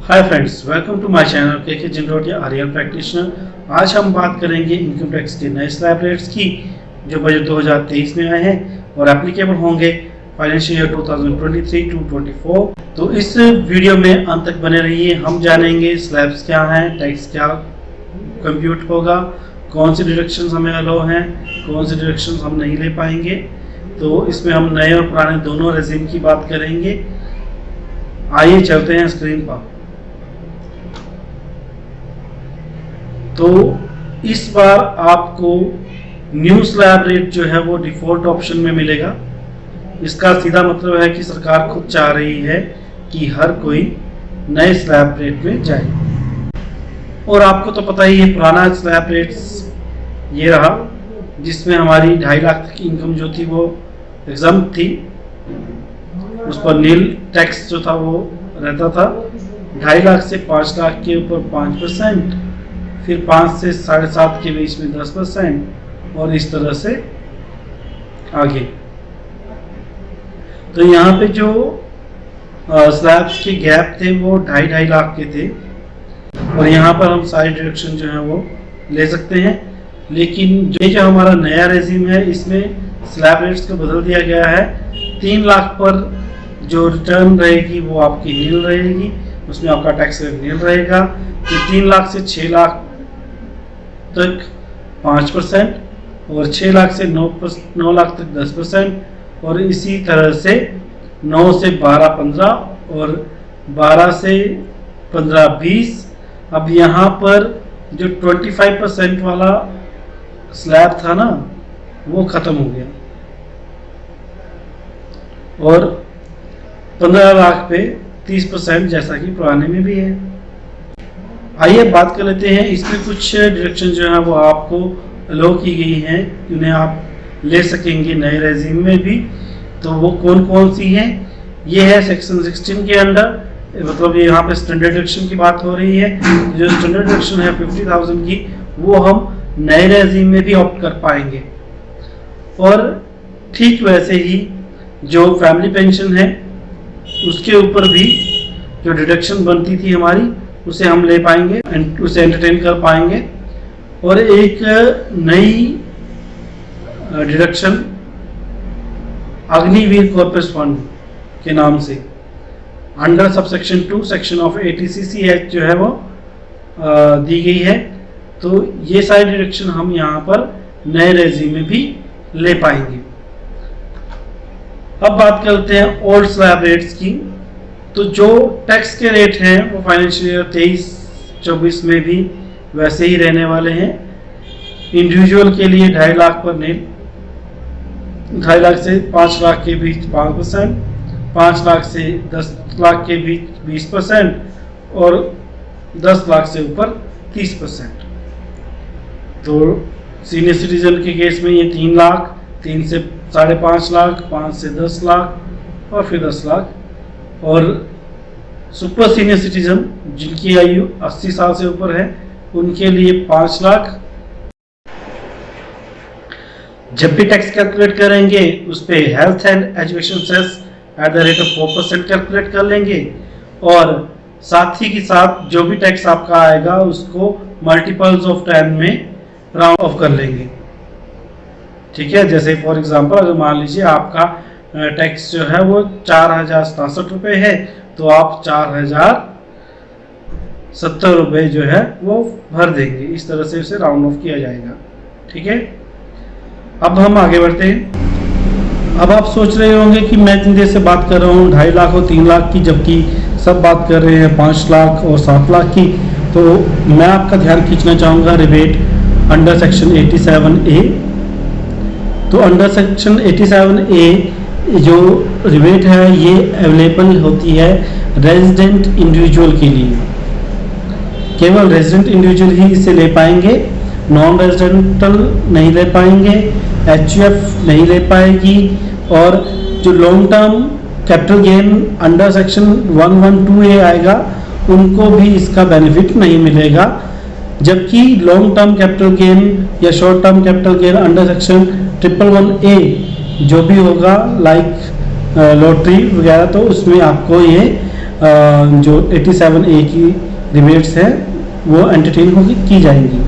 Hi friends, welcome to my channel के Jindotia Aryan practitioner. आज हम बात करेंगे इनकम टैक्स के नए स्लैब रेट्स की जो बजट 2023 में आए हैं और एप्लीकेबल होंगे फाइनेंशियल ईयर 2023 टू 24। तो इस वीडियो में अंत तक बने रहिए। हम जानेंगे स्लैब्स क्या हैं, टैक्स क्या कंप्यूट होगा, कौन सी डिडक्शन हमें अलो हैं, कौन सी डिडक्शन हम नहीं ले पाएंगे। तो इसमें हम नए और पुराने दोनों रेजिम की बात करेंगे। आइए चलते हैं स्क्रीन पर। तो इस बार आपको न्यू स्लैब रेट जो है वो डिफॉल्ट ऑप्शन में मिलेगा। इसका सीधा मतलब है कि सरकार खुद चाह रही है कि हर कोई नए स्लैब रेट में जाए। और आपको तो पता ही है पुराना स्लैब रेट्स ये रहा, जिसमें हमारी 2.5 लाख तक की इनकम जो थी वो एग्जाम थी, उस पर नील टैक्स जो था वो रहता था। 2.5 लाख से 5 लाख के ऊपर 5%, फिर 5 से 7.5 के बीच में 10%, और इस तरह से आगे। तो यहाँ पे जो स्लैब्स के गैप थे वो 2.5 लाख के थे, और यहाँ पर हम सारी डिडक्शन जो है वो ले सकते हैं। लेकिन जो हमारा नया रेजिम है इसमें स्लैब रेट्स को बदल दिया गया है। 3 लाख पर जो रिटर्न रहेगी वो आपकी नील रहेगी, उसमें आपका टैक्स रेट नील रहेगा। तो 3 लाख से 6 लाख तक 5%, और 6 लाख से 9 लाख तक 10%, और इसी तरह से 9 से 12 15, और 12 से 15 20। अब यहाँ पर जो 25% वाला स्लैब था ना वो खत्म हो गया, और 15 लाख पे 30% जैसा कि पुराने में भी है। आइए बात कर लेते हैं। इसमें कुछ डिडक्शन जो है वो आपको अलो की गई हैं, उन्हें आप ले सकेंगे नए रेजिम में भी। तो वो कौन कौन सी हैं? ये है सेक्शन 16 के अंडर, मतलब ये यहाँ पे स्टैंडर्ड डिडक्शन की बात हो रही है। जो स्टैंडर्ड डिडक्शन है 50,000 की, वो हम नए रेजिम में भी ऑप्ट कर पाएंगे। और ठीक वैसे ही जो फैमिली पेंशन है उसके ऊपर भी जो डिडक्शन बनती थी हमारी, उसे हम ले पाएंगे, उसे एंटरटेन कर पाएंगे। और एक नई डिडक्शन अग्निवीर कॉर्पस फंड के नाम से under subsection 2 section of ATCC act जो है वो दी गई है। तो ये सारी डिडक्शन हम यहाँ पर नए रेजिम में भी ले पाएंगे। अब बात करते हैं ओल्ड स्लैब रेट्स की। तो जो टैक्स के रेट हैं वो फाइनेंशियल ईयर 23-24 में भी वैसे ही रहने वाले हैं। इंडिविजुअल के लिए 2.5 लाख पर नील, 2.5 लाख से 5 लाख के बीच 5%, 5 लाख से 10 लाख के बीच 20%, और 10 लाख से ऊपर 30%। तो सीनियर सिटीजन के केस में ये 3 लाख, 3 से 5.5 लाख, 5 से 10 लाख, और फिर 10 लाख। और सुपर सीनियर सिटीजन जिनकी आयु 80 साल से ऊपर है उनके लिए 5 लाख। जब भी टैक्स कैलकुलेट करेंगे उस पे health and education cess at the rate of 4% calculate कर लेंगे, और साथ ही के साथ जो भी टैक्स आपका आएगा उसको मल्टीपल्स ऑफ 10 में राउंड ऑफ कर लेंगे। ठीक है, जैसे फॉर एग्जांपल अगर मान लीजिए आपका टैक्स जो है वो 4,067 रुपये है, तो आप 4,070 रुपये जो है वो भर देंगे। इस तरह से उसे राउंड ऑफ किया जाएगा। ठीक है, अब हम आगे बढ़ते हैं। अब आप सोच रहे होंगे कि मैं इतनी देर से बात कर रहा हूँ 2.5 लाख और 3 लाख की, जबकि सब बात कर रहे हैं 5 लाख और 7 लाख की। तो मैं आपका ध्यान खींचना चाहूँगा रिबेट अंडर सेक्शन 87A। तो अंडर सेक्शन 87A जो रिबेट है ये अवेलेबल होती है रेजिडेंट इंडिविजुअल के लिए। केवल रेजिडेंट इंडिविजुअल ही इसे ले पाएंगे, नॉन रेजिडेंटल नहीं ले पाएंगे, HUF नहीं ले पाएगी, और जो long term capital gain under section 112A आएगा उनको भी इसका बेनिफिट नहीं मिलेगा। जबकि लॉन्ग टर्म कैपिटल गेन या short term capital gain under section 111A जो भी होगा, लाइक लॉटरी वगैरह, तो उसमें आपको ये जो 87A की रिबेट्स है वो एंटरटेन होगी की जाएंगी।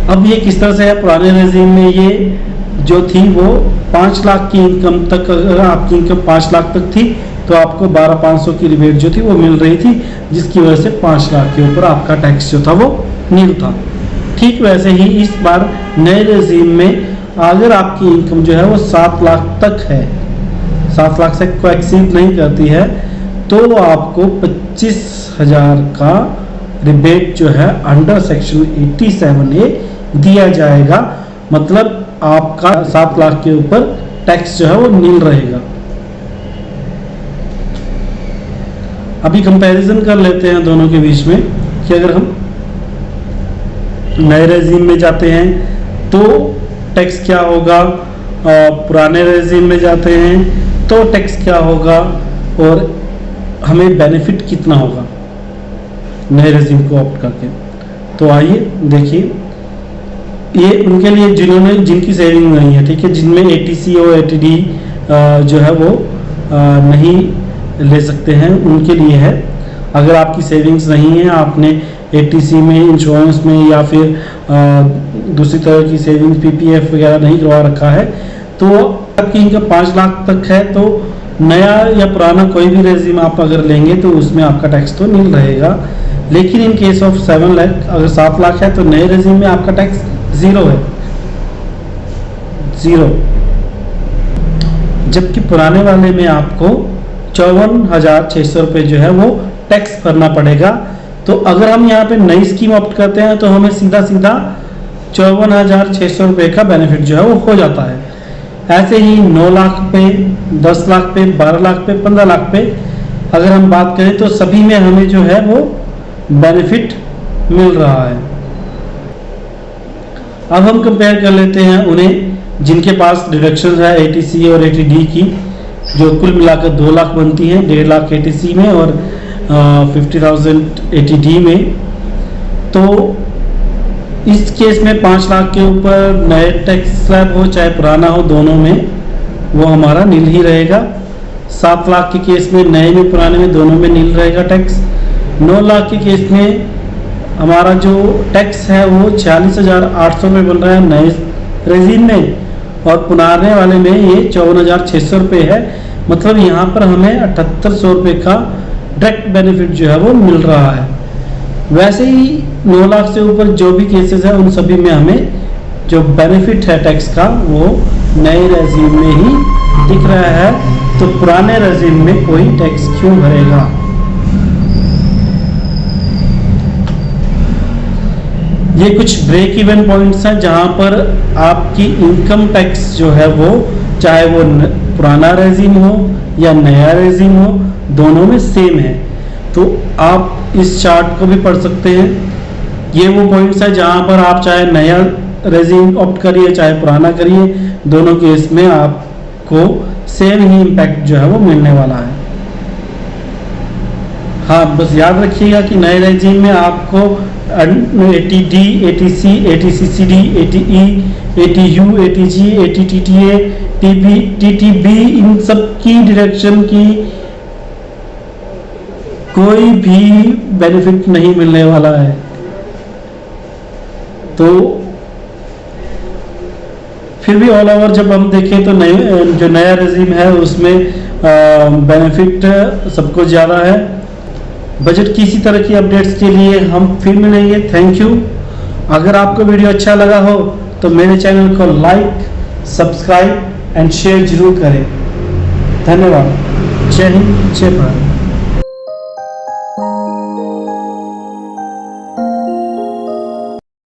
अब ये किस तरह से है, पुराने रेजिम में ये जो थी वो 5 लाख की इनकम तक, अगर आपकी इनकम 5 लाख तक थी तो आपको 12,500 की रिबेट जो थी वो मिल रही थी, जिसकी वजह से 5 लाख के ऊपर आपका टैक्स जो था वो नील था। ठीक वैसे ही इस बार नए रेजिम में अगर आपकी इनकम जो है वो 7 लाख तक है, 7 लाख से को एक्सीड नहीं करती है, तो आपको 25,000 का रिबेट जो है अंडर सेक्शन 87A दिया जाएगा। मतलब आपका 7 लाख के ऊपर टैक्स जो है वो नील रहेगा। अभी कंपैरिजन कर लेते हैं दोनों के बीच में कि अगर हम नए रेजिम में जाते हैं तो टैक्स क्या होगा, पुराने रेजिम में जाते हैं तो टैक्स क्या होगा, और हमें बेनिफिट कितना होगा नए रेजिम को ऑप्ट करके। तो आइए देखिए, ये उनके लिए जिनकी सेविंग नहीं है, ठीक है, जिनमें ATC और ATD जो है वो नहीं ले सकते हैं, उनके लिए है। अगर आपकी सेविंग्स नहीं है, आपने ATC में, इंश्योरेंस में या फिर दूसरी तरह की सेविंग्स PPF वगैरह नहीं करवा रखा है, तो आपकी इनकम 5 लाख तक है तो नया या पुराना कोई भी रेजिम आप अगर लेंगे तो उसमें आपका टैक्स तो नील रहेगा। लेकिन इन केस ऑफ 7 लाख, अगर 7 लाख है तो नए रेजिम में आपका टैक्स 0 है, 0। जबकि पुराने वाले में आपको 54,600 रुपये जो है वो टैक्स भरना पड़ेगा। तो अगर हम यहाँ पे नई स्कीम ऑप्ट करते हैं तो हमें सीधा 54,600 रुपये का बेनिफिट जो है वो हो जाता है। ऐसे ही 9 लाख पे, 10 लाख पे, 12 लाख पे, 15 लाख पे अगर हम बात करें तो सभी में हमें जो है वो बेनिफिट मिल रहा है। अब हम कंपेयर कर लेते हैं उन्हें जिनके पास डिडक्शन है ATC और ATD की, जो कुल मिलाकर 2 लाख बनती हैं, 1.5 लाख ATC में और 50,000 ATD में। तो इस केस में 5 लाख के ऊपर नए टैक्स स्लैब हो चाहे पुराना हो, दोनों में वो हमारा नील ही रहेगा। 7 लाख के केस में नए में पुराने में दोनों में नील रहेगा टैक्स। 9 लाख के केस में हमारा जो टैक्स है वो 46,800 में बन रहा है नए रेजिम में, और पुराने वाले में ये 54,600 रुपये है। मतलब यहाँ पर हमें 7,800 रुपये का डायरेक्ट बेनिफिट जो है वो मिल रहा है। वैसे ही 9 लाख से ऊपर जो भी केसेस है उन सभी में हमें जो बेनिफिट है टैक्स का वो नए रेजिम में ही दिख रहा है। तो पुराने रेजिम में कोई टैक्स क्यों भरेगा। ये कुछ ब्रेक इवन पॉइंट्स हैं जहां पर आपकी इनकम टैक्स जो है वो चाहे वो पुराना रेजिम हो या नया रेजिम हो, दोनों में सेम है। तो आप इस चार्ट को भी पढ़ सकते हैं। ये वो पॉइंट्स है जहां पर आप चाहे नया रेजिम ऑप्ट करिए चाहे पुराना करिए, दोनों केस में आपको सेम ही इम्पैक्ट जो है वो मिलने वाला है। हाँ, बस याद रखिएगा कि नए रेजिम में आपको ATD, ATC, ATCCD, ATE, ATU, ATG, ATTTA, TTB इन सब की डिडक्शन की कोई भी बेनिफिट नहीं मिलने वाला है। तो फिर भी ऑल ओवर जब हम देखें तो नए जो नया रेजिम है उसमें बेनिफिट सबको ज़्यादा है। बजट की इसी तरह की अपडेट्स के लिए हम फिर मिलेंगे। Thank you. अगर आपको वीडियो अच्छा लगा हो तो मेरे चैनल को लाइक, सब्सक्राइब एंड शेयर जरूर करें। धन्यवाद। जय हिंद, जय भारत।